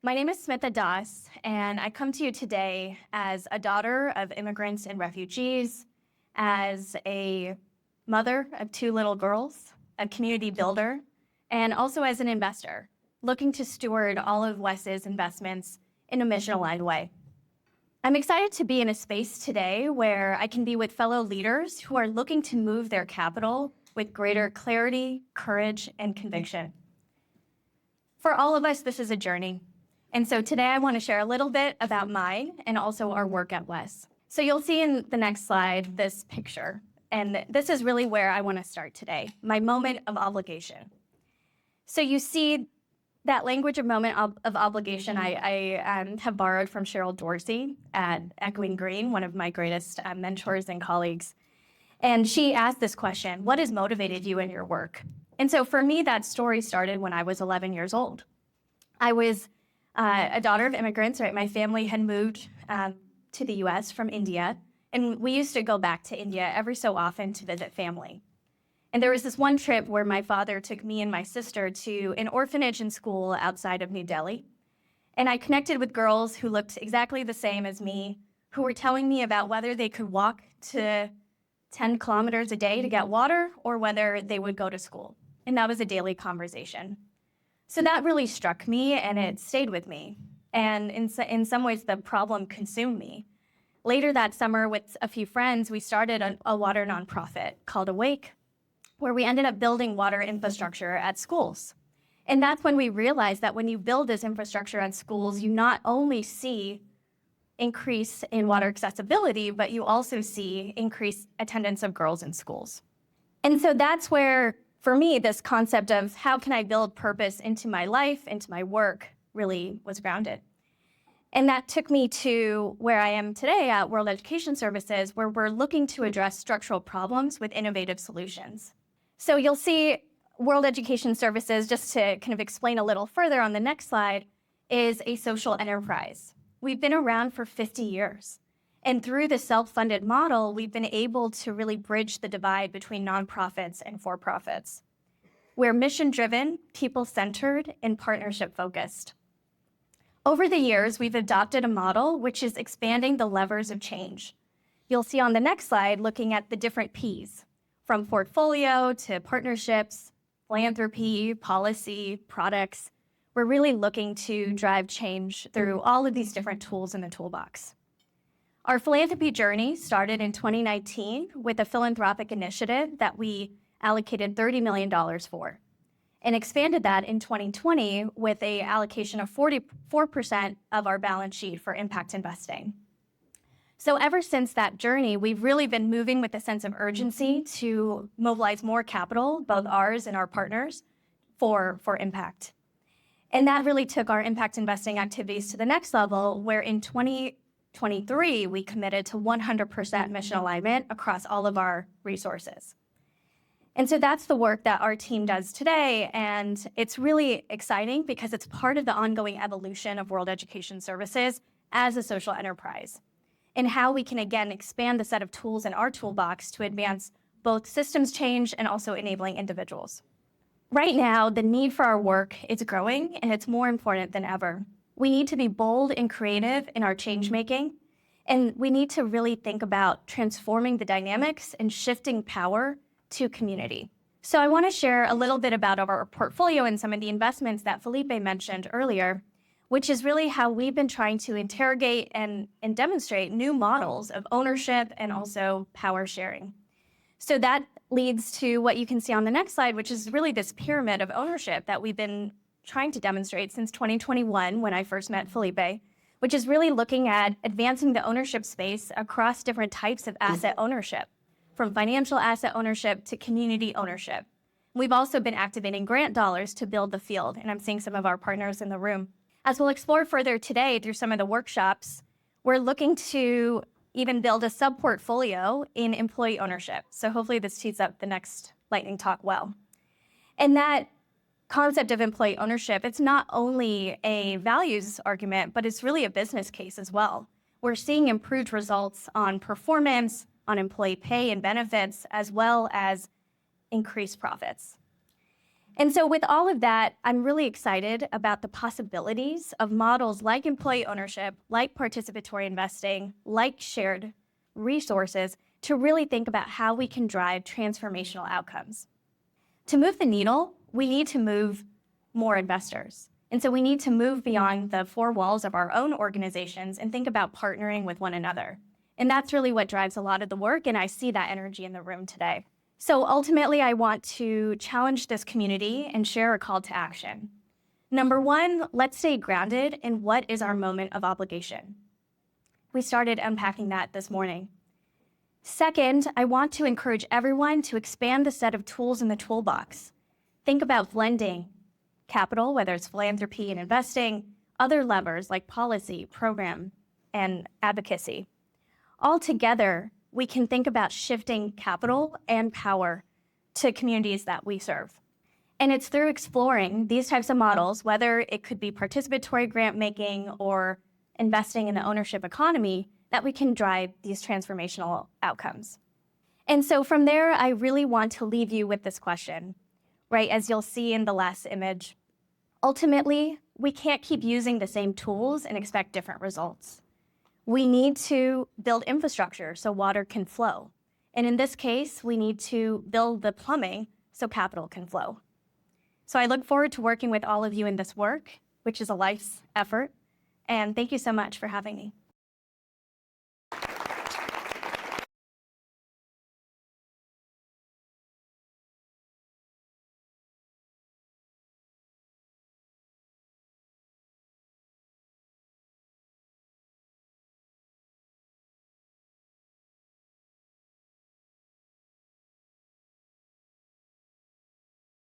My name is Smitha Das, and I come to you today as a daughter of immigrants and refugees, as a mother of two little girls, a community builder, and also as an investor, looking to steward all of Wes's investments in a mission-aligned way. I'm excited to be in a space today where I can be with fellow leaders who are looking to move their capital with greater clarity, courage, and conviction. For all of us, this is a journey. And so today I want to share a little bit about mine and also our work at Wes. So you'll see in the next slide this picture. And this is really where I want to start today, my moment of obligation. So you see that language of moment of obligation I have borrowed from Cheryl Dorsey at Echoing Green, one of my greatest mentors and colleagues. And she asked this question: what has motivated you in your work? And so for me, that story started when I was 11 years old. I was a daughter of immigrants, right? My family had moved to the US from India, and we used to go back to India every so often to visit family. And there was this one trip where my father took me and my sister to an orphanage and school outside of New Delhi. And I connected with girls who looked exactly the same as me, who were telling me about whether they could walk to 10 kilometers a day to get water or whether they would go to school. And that was a daily conversation. So that really struck me, and it stayed with me. And in some ways, the problem consumed me. Later that summer, with a few friends, we started a water nonprofit called Awake, where we ended up building water infrastructure at schools. And that's when we realized that when you build this infrastructure at schools, you not only see increase in water accessibility, but you also see increased attendance of girls in schools. And so that's where, for me, this concept of how can I build purpose into my life, into my work, really was grounded. And that took me to where I am today at World Education Services, where we're looking to address structural problems with innovative solutions. So you'll see World Education Services, just to kind of explain a little further on the next slide, is a social enterprise. We've been around for 50 years. And through the self-funded model, we've been able to really bridge the divide between nonprofits and for-profits. We're mission-driven, people-centered, and partnership-focused. Over the years, we've adopted a model which is expanding the levers of change. You'll see on the next slide looking at the different Ps, from portfolio to partnerships, philanthropy, policy, products. We're really looking to drive change through all of these different tools in the toolbox. Our philanthropy journey started in 2019 with a philanthropic initiative that we allocated $30 million for, and expanded that in 2020 with an allocation of 44% of our balance sheet for impact investing. So ever since that journey, we've really been moving with a sense of urgency to mobilize more capital, both ours and our partners, for impact. And that really took our impact investing activities to the next level, where in 2023, we committed to 100% mission alignment across all of our resources. And so that's the work that our team does today, and it's really exciting because it's part of the ongoing evolution of World Education Services as a social enterprise, and how we can, again, expand the set of tools in our toolbox to advance both systems change and also enabling individuals. Right now, the need for our work is growing, and it's more important than ever. We need to be bold and creative in our change making, and we need to really think about transforming the dynamics and shifting power to community. So I want to share a little bit about our portfolio and some of the investments that Felipe mentioned earlier, which is really how we've been trying to interrogate and demonstrate new models of ownership and also power sharing. So that leads to what you can see on the next slide, which is really this pyramid of ownership that we've been trying to demonstrate since 2021 when I first met Felipe, which is really looking at advancing the ownership space across different types of asset ownership, from financial asset ownership to community ownership. We've also been activating grant dollars to build the field, and I'm seeing some of our partners in the room. As we'll explore further today through some of the workshops, we're looking to even build a sub-portfolio in employee ownership. So hopefully this tees up the next lightning talk well. And that concept of employee ownership, it's not only a values argument, but it's really a business case as well. We're seeing improved results on performance, on employee pay and benefits, as well as increased profits. And so with all of that, I'm really excited about the possibilities of models like employee ownership, like participatory investing, like shared resources to really think about how we can drive transformational outcomes. To move the needle, we need to move more investors. And so we need to move beyond the four walls of our own organizations and think about partnering with one another. And that's really what drives a lot of the work, and I see that energy in the room today. So ultimately, I want to challenge this community and share a call to action. Number one, let's stay grounded in what is our moment of obligation. We started unpacking that this morning. Second, I want to encourage everyone to expand the set of tools in the toolbox. Think about blending capital, whether it's philanthropy and investing, other levers like policy, program, and advocacy. All together, we can think about shifting capital and power to communities that we serve. And it's through exploring these types of models, whether it could be participatory grant making or investing in the ownership economy, that we can drive these transformational outcomes. And so from there, I really want to leave you with this question, right? As you'll see in the last image, ultimately, we can't keep using the same tools and expect different results. We need to build infrastructure so water can flow. And in this case, we need to build the plumbing so capital can flow. So I look forward to working with all of you in this work, which is a life's effort. And thank you so much for having me.